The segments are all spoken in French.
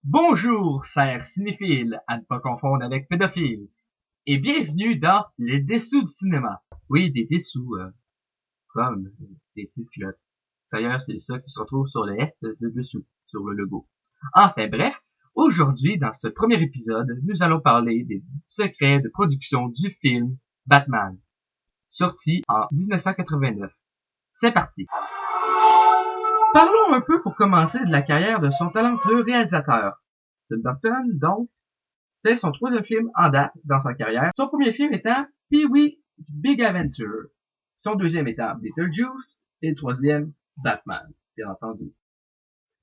Bonjour, chers cinéphiles, à ne pas confondre avec pédophiles, et bienvenue dans Les Dessous du cinéma. Oui, des dessous, comme des petites culottes. D'ailleurs, c'est ça qui se retrouve sur le S de dessous, sur le logo. Enfin bref, aujourd'hui, dans ce premier épisode, nous allons parler des secrets de production du film Batman, sorti en 1989. C'est parti! Parlons un peu pour commencer de la carrière de son talentueux réalisateur. Tim Burton, donc, c'est son troisième film en date dans sa carrière. Son premier film étant Pee-wee's Big Adventure. Son deuxième étant Beetlejuice. Et le troisième, Batman, bien entendu.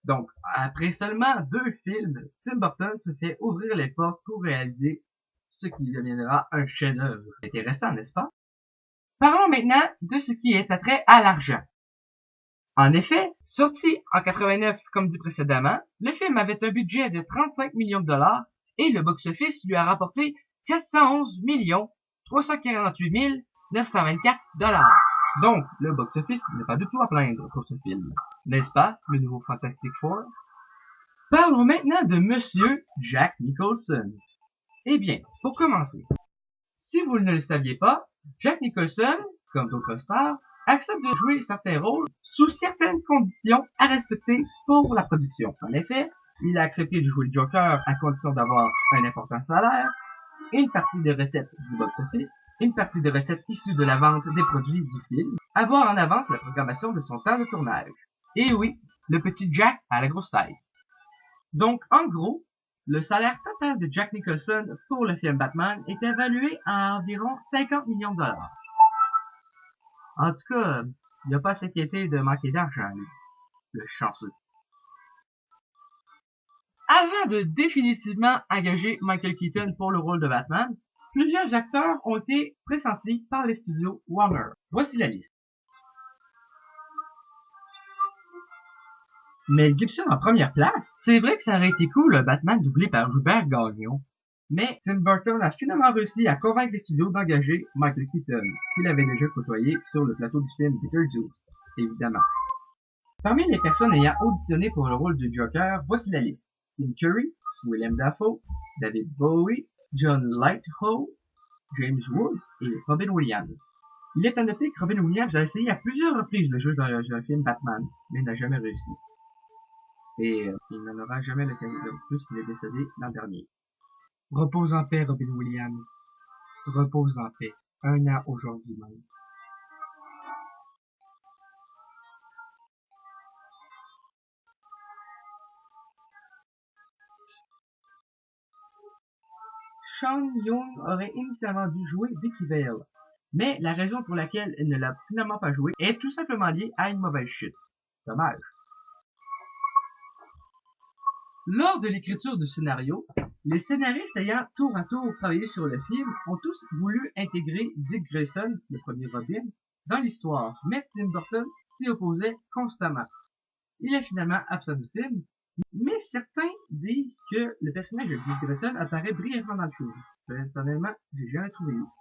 Donc, après seulement 2 films, Tim Burton se fait ouvrir les portes pour réaliser ce qui deviendra un chef-d'œuvre. Intéressant, n'est-ce pas? Parlons maintenant de ce qui est attrait à l'argent. En effet, sorti en 89 comme dit précédemment, le film avait un budget de 35 millions de dollars et le box-office lui a rapporté 411 348 924 dollars. Donc, le box-office n'est pas du tout à plaindre pour ce film. N'est-ce pas, le nouveau Fantastic Four? Parlons maintenant de Monsieur Jack Nicholson. Eh bien, pour commencer, si vous ne le saviez pas, Jack Nicholson, comme d'autres stars, accepte de jouer certains rôles sous certaines conditions à respecter pour la production. En effet, il a accepté de jouer le Joker à condition d'avoir un important salaire, une partie des recettes du box-office, une partie des recettes issues de la vente des produits du film, avoir en avance la programmation de son temps de tournage. Et oui, le petit Jack a la grosse taille. Donc, en gros, le salaire total de Jack Nicholson pour le film Batman est évalué à environ 50 millions de dollars. En tout cas, il n'a pas à s'inquiéter de manquer d'argent, lui, le chanceux. Avant de définitivement engager Michael Keaton pour le rôle de Batman, plusieurs acteurs ont été pressentis par les studios Warner. Voici la liste. Mel Gibson en première place. C'est vrai que ça aurait été cool, le Batman doublé par Robert Gagnon. Mais Tim Burton a finalement réussi à convaincre les studios d'engager Michael Keaton, qu'il avait déjà côtoyé sur le plateau du film Beetlejuice, évidemment. Parmi les personnes ayant auditionné pour le rôle du Joker, voici la liste. Tim Curry, Willem Dafoe, David Bowie, John Lithgow, James Woods et Robin Williams. Il est à noter que Robin Williams a essayé à plusieurs reprises de jouer dans un film Batman, mais n'a jamais réussi. Et il n'en aura jamais l'occasion puisqu'il est décédé l'an dernier. Repose en paix, Robin Williams. Repose en paix. 1 an aujourd'hui même. Sean Young aurait initialement dû jouer Vicky Vale, mais la raison pour laquelle il ne l'a finalement pas joué est tout simplement liée à une mauvaise chute. Dommage. Lors de l'écriture du scénario, les scénaristes ayant tour à tour travaillé sur le film ont tous voulu intégrer Dick Grayson, le premier Robin, dans l'histoire, mais Tim Burton s'y opposait constamment. Il est finalement absent du film, mais certains disent que le personnage de Dick Grayson apparaît brièvement dans le film. Personnellement, j'ai jamais trouvé où.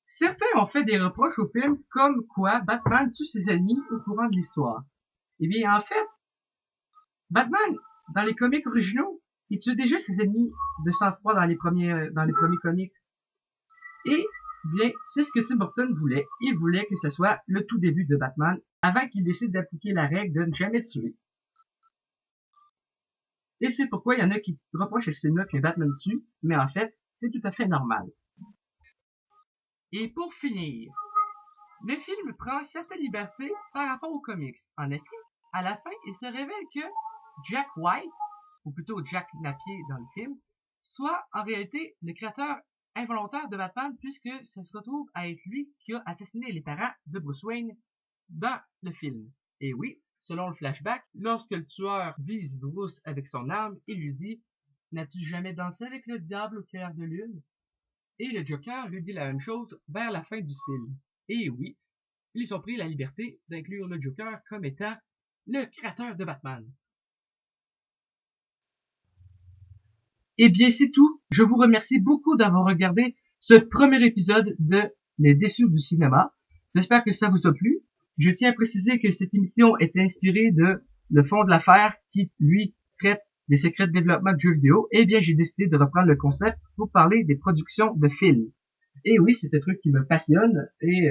Certains ont fait des reproches au film comme quoi Batman tue ses ennemis au courant de l'histoire. Eh bien, en fait, Batman, dans les comics originaux, il tue déjà ses ennemis de sang-froid dans les premiers comics. Et, bien, c'est ce que Tim Burton voulait. Il voulait que ce soit le tout début de Batman, avant qu'il décide d'appliquer la règle de ne jamais tuer. Et c'est pourquoi il y en a qui reprochent à ce film-là que Batman tue, mais en fait, c'est tout à fait normal. Et pour finir, le film prend certaines libertés par rapport aux comics. En effet, à la fin, il se révèle que Jack White, ou plutôt Jack Napier dans le film, soit en réalité le créateur involontaire de Batman puisque ça se retrouve à être lui qui a assassiné les parents de Bruce Wayne dans le film. Et oui, selon le flashback, lorsque le tueur vise Bruce avec son arme, il lui dit « N'as-tu jamais dansé avec le diable au clair de lune ?» Et le Joker lui dit la même chose vers la fin du film. Et oui, ils ont pris la liberté d'inclure le Joker comme étant le créateur de Batman. Eh bien, c'est tout. Je vous remercie beaucoup d'avoir regardé ce premier épisode de Les Déçus du cinéma. J'espère que ça vous a plu. Je tiens à préciser que cette émission est inspirée de Le Fond de l'affaire qui, lui, traite des secrets de développement de jeux vidéo. Eh bien, j'ai décidé de reprendre le concept pour parler des productions de films. Et oui, c'est un truc qui me passionne et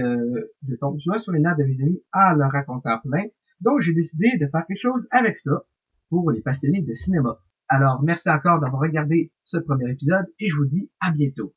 je tombe souvent sur les nerfs de mes amis en leur racontant plein. Donc, j'ai décidé de faire quelque chose avec ça pour les passionnés de cinéma. Alors, merci encore d'avoir regardé ce premier épisode et je vous dis à bientôt.